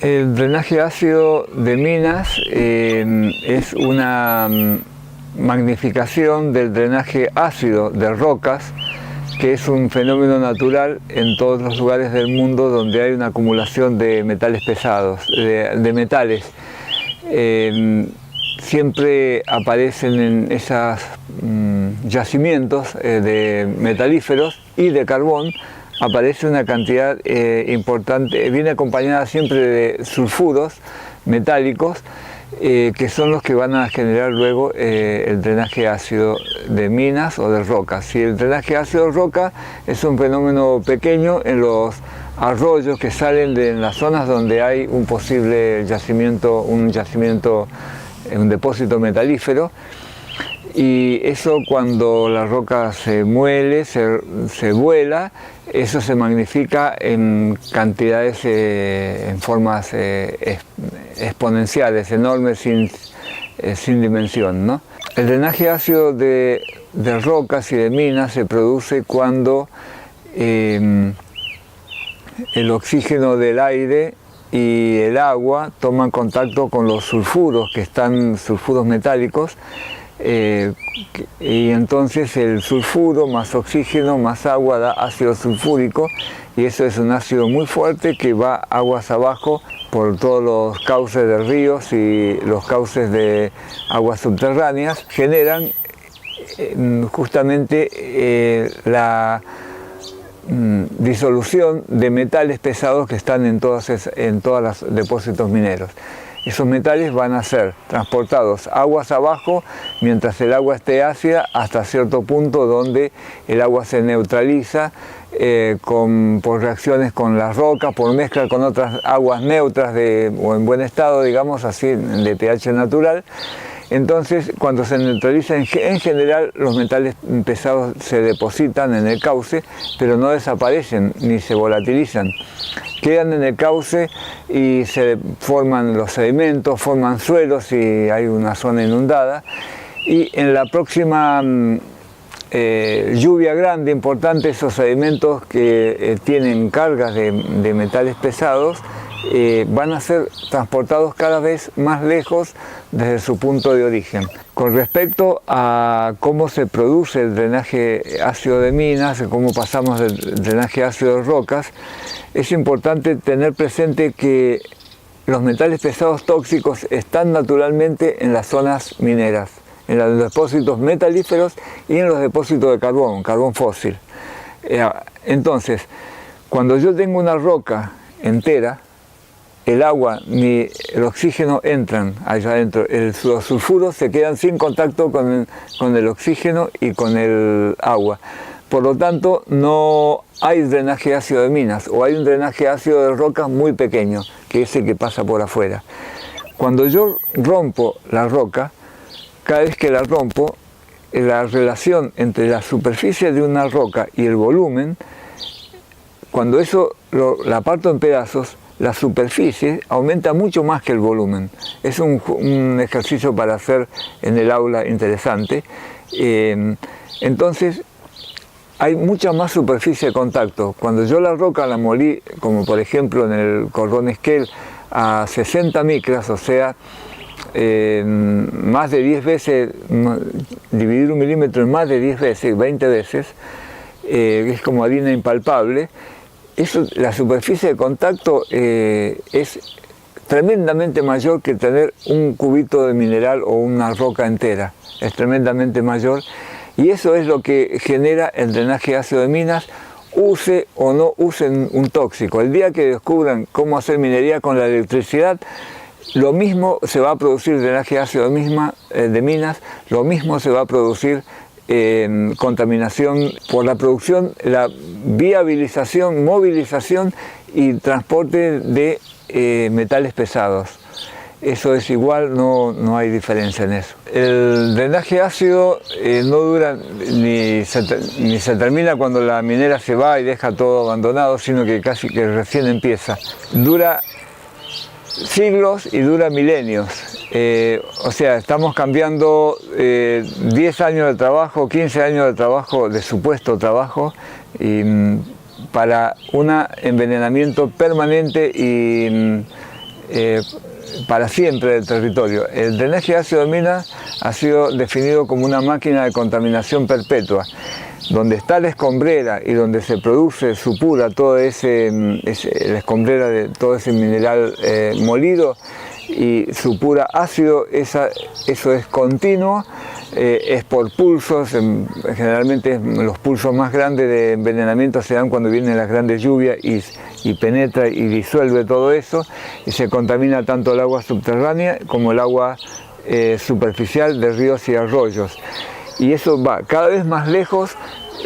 El drenaje ácido de minas es una magnificación del drenaje ácido de rocas, que es un fenómeno natural en todos los lugares del mundo donde hay una acumulación de metales pesados, de metales. Siempre aparecen en esos yacimientos de metalíferos y de carbón, aparece una cantidad importante, viene acompañada siempre de sulfuros metálicos, que son los que van a generar luego el drenaje ácido de minas o de rocas. Si el drenaje ácido de roca es un fenómeno pequeño en los arroyos que salen de las zonas donde hay un posible yacimiento, un depósito metalífero, y eso cuando la roca se muele, se vuela, eso se magnifica en cantidades, en formas exponenciales, enormes, sin dimensión, ¿no? El drenaje ácido de rocas y de minas se produce cuando el oxígeno del aire y el agua toman contacto con los sulfuros, sulfuros metálicos, y entonces el sulfuro más oxígeno más agua da ácido sulfúrico, y eso es un ácido muy fuerte que va aguas abajo por todos los cauces de ríos y los cauces de aguas subterráneas. Generan justamente la disolución de metales pesados que están en todos los depósitos mineros. Esos metales van a ser transportados aguas abajo mientras el agua esté ácida hasta cierto punto donde el agua se neutraliza por reacciones con las rocas, por mezcla con otras aguas neutras o en buen estado, digamos así, de pH natural. Entonces, cuando se neutraliza, en general los metales pesados se depositan en el cauce, pero no desaparecen ni se volatilizan. Quedan en el cauce y se forman los sedimentos, forman suelos si hay una zona inundada, y en la próxima lluvia grande, importante, esos sedimentos que tienen cargas de metales pesados van a ser transportados cada vez más lejos desde su punto de origen. Con respecto a cómo se produce el drenaje ácido de minas, cómo pasamos del drenaje ácido de rocas, es importante tener presente que los metales pesados tóxicos están naturalmente en las zonas mineras, en los depósitos metalíferos y en los depósitos de carbón fósil. Entonces, cuando yo tengo una roca entera, el agua ni el oxígeno entran allá adentro, los sulfuros se quedan sin contacto con el oxígeno y con el agua. Por lo tanto, no hay drenaje ácido de minas, o hay un drenaje ácido de rocas muy pequeño, que es el que pasa por afuera. Cuando yo rompo la roca, cada vez que la rompo, la relación entre la superficie de una roca y el volumen, cuando la parto en pedazos, la superficie aumenta mucho más que el volumen. Es un ejercicio para hacer en el aula interesante. Entonces, hay mucha más superficie de contacto. Cuando yo la roca la molí, como por ejemplo en el cordón Esquel, a 60 micras, o sea, más de 10 veces, dividir un milímetro en más de 10 veces, 20 veces, es como harina impalpable. La superficie de contacto es tremendamente mayor que tener un cubito de mineral o una roca entera. Es tremendamente mayor, y eso es lo que genera el drenaje ácido de minas, use o no usen un tóxico. El día que descubran cómo hacer minería con la electricidad, lo mismo se va a producir drenaje ácido de minas, lo mismo se va a producir contaminación por la producción, la viabilización, movilización y transporte de metales pesados. Eso es igual, no hay diferencia en eso. El drenaje ácido no dura ni se termina cuando la minera se va y deja todo abandonado, sino que casi que recién empieza. Dura siglos y dura milenios. O sea, estamos cambiando 10 años de trabajo, 15 años de trabajo, de supuesto trabajo, para un envenenamiento permanente y para siempre del territorio. El drenaje ácido de minas ha sido definido como una máquina de contaminación perpetua, donde está la escombrera y donde se produce, supura todo la escombrera de todo ese mineral molido y supura ácido. Eso es continuo, es por pulsos, generalmente los pulsos más grandes de envenenamiento se dan cuando vienen las grandes lluvias y penetra y disuelve todo eso y se contamina tanto el agua subterránea como el agua superficial de ríos y arroyos. Y eso va cada vez más lejos.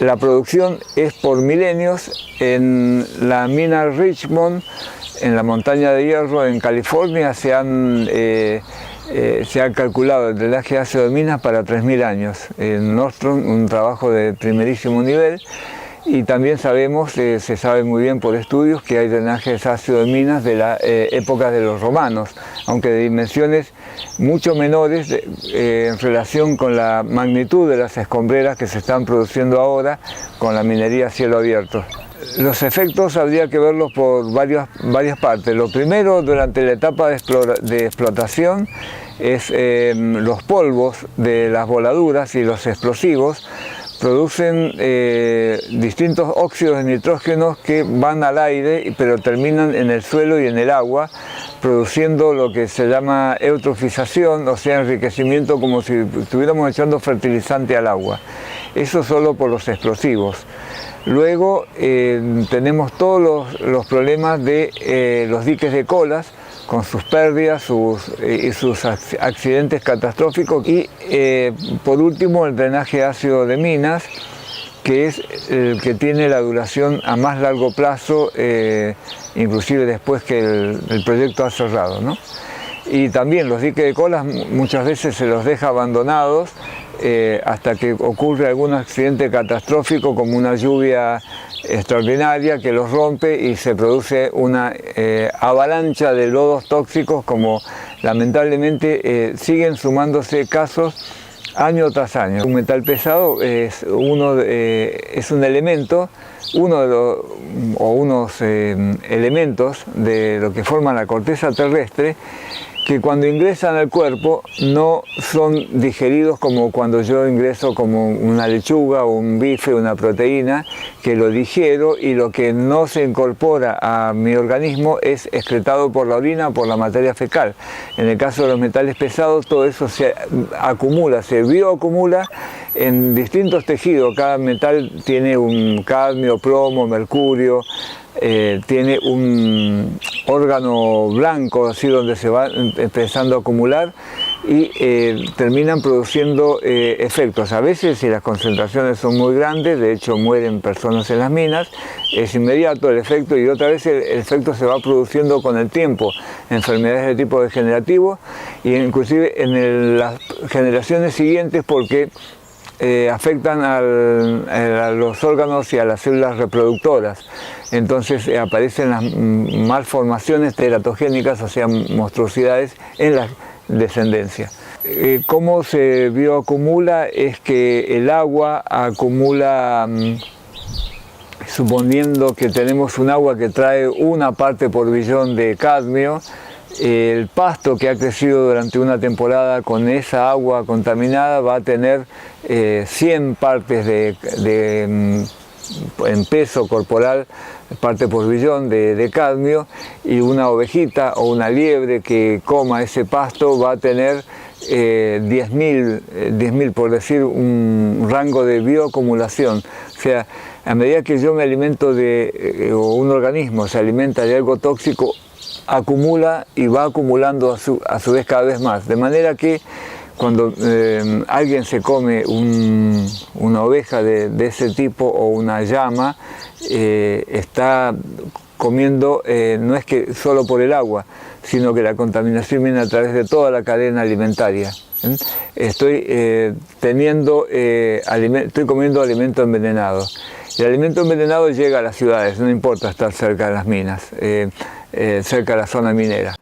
La producción es por milenios. En la mina Richmond, en la montaña de hierro en California, se ha calculado el drenaje ácido de minas para 3.000 años. En Nordstrom, un trabajo de primerísimo nivel. Y también sabemos, se sabe muy bien por estudios, que hay drenajes ácidos de minas de la época de los romanos, aunque de dimensiones mucho menores en relación con la magnitud de las escombreras que se están produciendo ahora con la minería a cielo abierto. Los efectos habría que verlos por varias partes. Lo primero, durante la etapa de explotación, es los polvos de las voladuras y los explosivos producen distintos óxidos de nitrógeno que van al aire, pero terminan en el suelo y en el agua, produciendo lo que se llama eutrofización, o sea, enriquecimiento, como si estuviéramos echando fertilizante al agua. Eso solo por los explosivos. Luego tenemos todos los problemas de los diques de colas, con sus pérdidas y sus accidentes catastróficos. Y por último, el drenaje ácido de minas, que es el que tiene la duración a más largo plazo, inclusive después que el proyecto ha cerrado, ¿no? Y también los diques de colas muchas veces se los deja abandonados hasta que ocurre algún accidente catastrófico, como una lluvia extraordinaria que los rompe y se produce una avalancha de lodos tóxicos, como lamentablemente siguen sumándose casos año tras año. Un metal pesado es un elemento, unos elementos de lo que forma la corteza terrestre, que cuando ingresan al cuerpo no son digeridos como cuando yo ingreso como una lechuga o un bife, una proteína, que lo digiero, y lo que no se incorpora a mi organismo es excretado por la orina o por la materia fecal. En el caso de los metales pesados, todo eso se acumula, se bioacumula en distintos tejidos. Cada metal tiene un cadmio, plomo, mercurio, tiene un órgano blanco, así, donde se va empezando a acumular y terminan produciendo efectos. A veces, si las concentraciones son muy grandes, de hecho mueren personas en las minas, es inmediato el efecto, y otra vez el efecto se va produciendo con el tiempo, enfermedades de tipo degenerativo, e inclusive en las generaciones siguientes, porque afectan a los órganos y a las células reproductoras. Entonces aparecen las malformaciones teratogénicas, o sea, monstruosidades en la descendencia. ¿Cómo se bioacumula? Es que el agua acumula, suponiendo que tenemos un agua que trae 1 parte por billón de cadmio, el pasto que ha crecido durante una temporada con esa agua contaminada va a tener 100 partes en peso corporal, parte por billón de cadmio, y una ovejita o una liebre que coma ese pasto va a tener 10.000, por decir, un rango de bioacumulación. O sea, a medida que yo me alimento o un organismo se alimenta de algo tóxico, acumula y va acumulando a su vez cada vez más. De manera que cuando alguien se come una oveja de ese tipo o una llama, está comiendo, no es que solo por el agua, sino que la contaminación viene a través de toda la cadena alimentaria. Estoy comiendo alimento envenenado. El alimento envenenado llega a las ciudades, no importa estar cerca de las minas, cerca de la zona minera.